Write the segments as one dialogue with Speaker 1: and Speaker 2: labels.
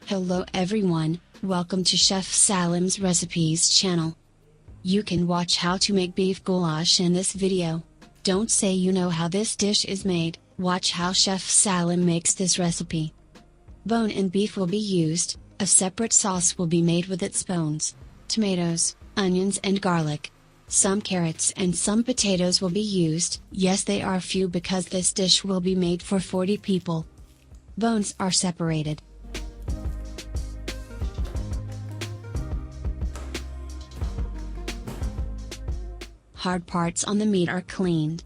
Speaker 1: Hello everyone, welcome to Chef Salim's Recipes channel. You can watch how to make beef goulash in this video. Don't say you know how this dish is made, watch how Chef Salim makes this recipe. Bone-in beef will be used, a separate sauce will be made with its bones, tomatoes, onions and garlic. Some carrots and some potatoes will be used, yes they are few because this dish will be made for 40 people. Bones are separated. Hard parts on the meat are cleaned.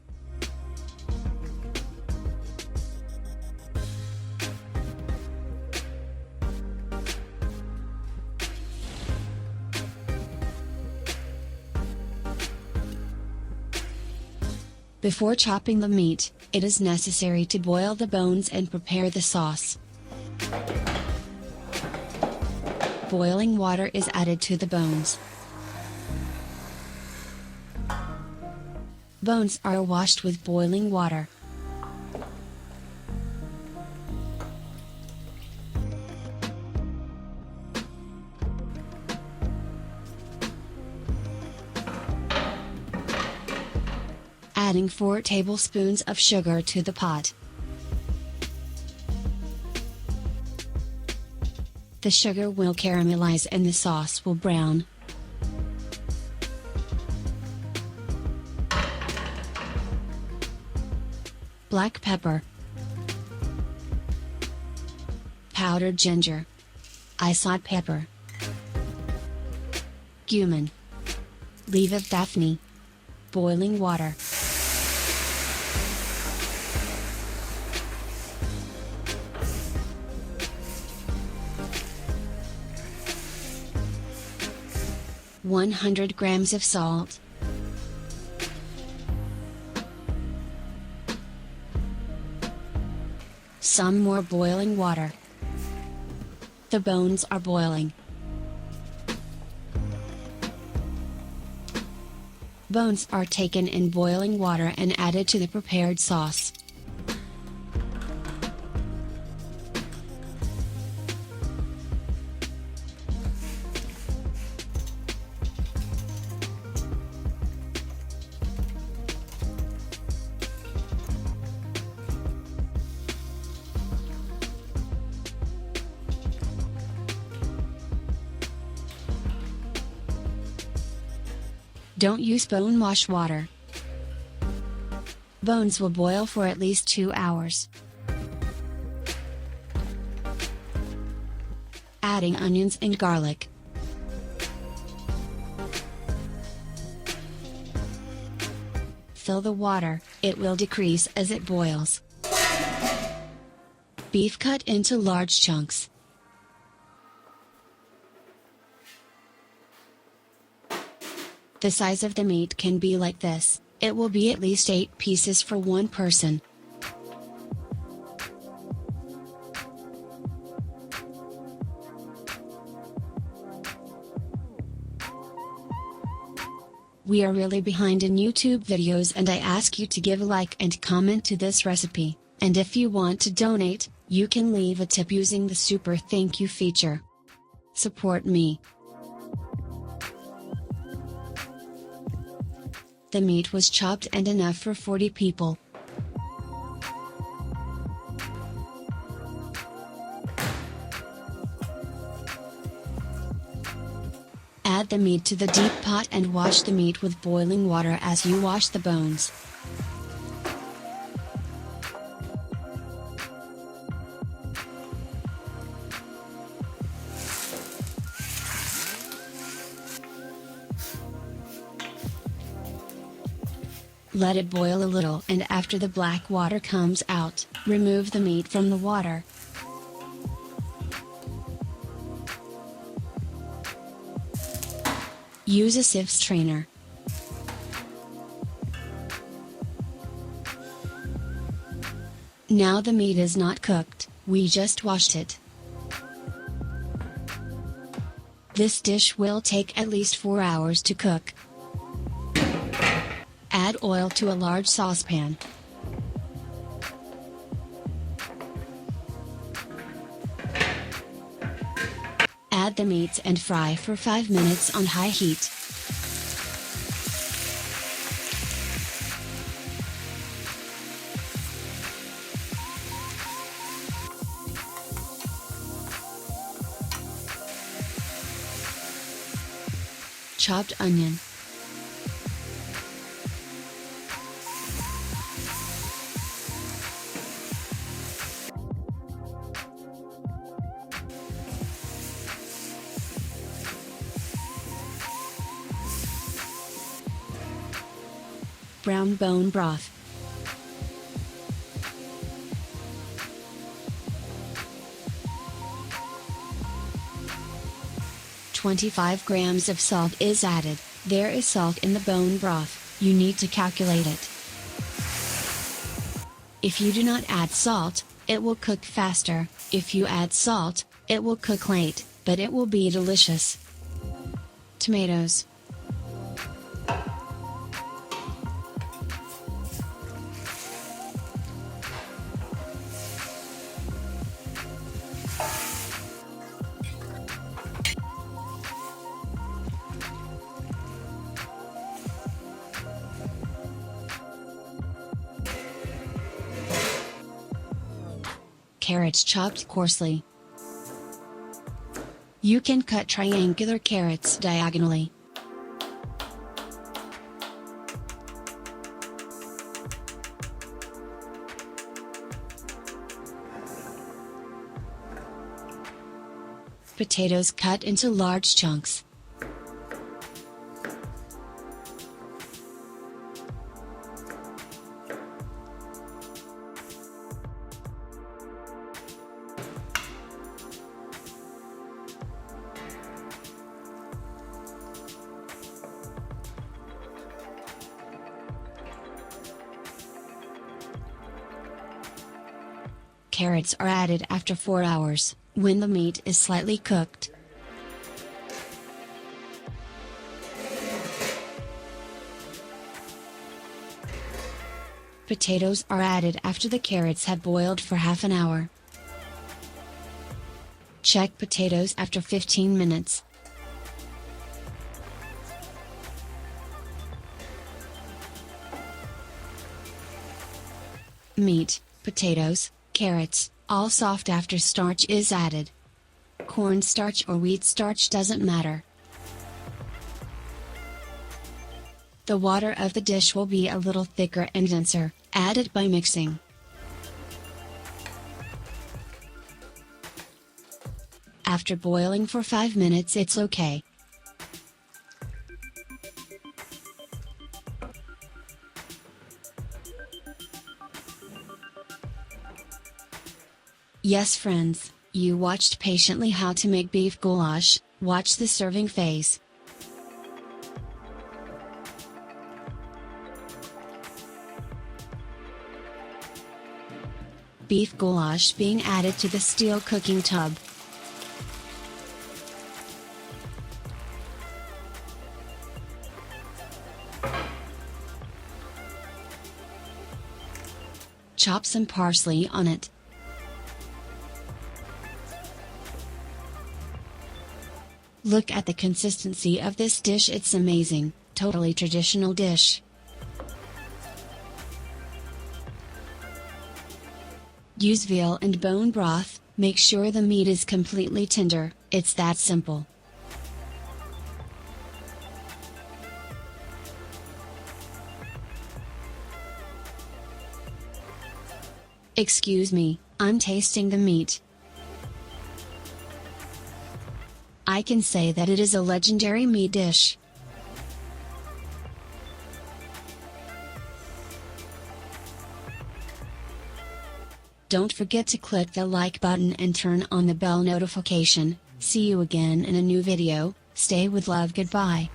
Speaker 1: Before chopping the meat, it is necessary to boil the bones and prepare the sauce. Boiling water is added to the bones. Bones are washed with boiling water. Adding 4 tablespoons of sugar to the pot. The sugar will caramelize and the sauce will brown. Black pepper, powdered ginger, isot pepper, cumin, leaf of Daphne, boiling water. "100 grams of salt, some more boiling water. The bones are boiling. Bones are taken in boiling water and added to the prepared sauce. Don't use bone wash water. Bones will boil for at least 2 hours. Adding onions and garlic. Fill the water, it will decrease as it boils. Beef cut into large chunks. The size of the meat can be like this, it will be at least 8 pieces for one person. We are really behind in YouTube videos and I ask you to give a like and comment to this recipe, and if you want to donate, you can leave a tip using the super thank you feature. Support me. The meat was chopped and enough for 40 people. Add the meat to the deep pot and wash the meat with boiling water as you wash the bones. Let it boil a little and after the black water comes out, remove the meat from the water. Use a sieve strainer. Now the meat is not cooked, we just washed it. This dish will take at least 4 hours to cook. Add oil to a large saucepan. Add the meats and fry for 5 minutes on high heat. Chopped onion. Brown bone broth. "25 grams of salt is added. There is salt in the bone broth, you need to calculate it. If you do not add salt, it will cook faster. If you add salt, it will cook late, but it will be delicious. Tomatoes. Carrots chopped coarsely. You can cut triangular carrots diagonally. Potatoes cut into large chunks. Carrots are added after 4 hours, when the meat is slightly cooked. Potatoes are added after the carrots have boiled for half an hour. Check potatoes after 15 minutes. Meat, potatoes, carrots, all soft after starch is added. Cornstarch or wheat starch doesn't matter. The water of the dish will be a little thicker and denser, added by mixing. After boiling for 5 minutes it's okay. Yes friends, you watched patiently how to make beef goulash. Watch the serving phase. Beef goulash being added to the steel cooking tub. Chop some parsley on it. Look at the consistency of this dish, it's amazing, totally traditional dish. Use veal and bone broth, make sure the meat is completely tender, it's that simple. Excuse me, I'm tasting the meat. I can say that it is a legendary meat dish. Don't forget to click the like button and turn on the bell notification. See you again in a new video. Stay with love, goodbye.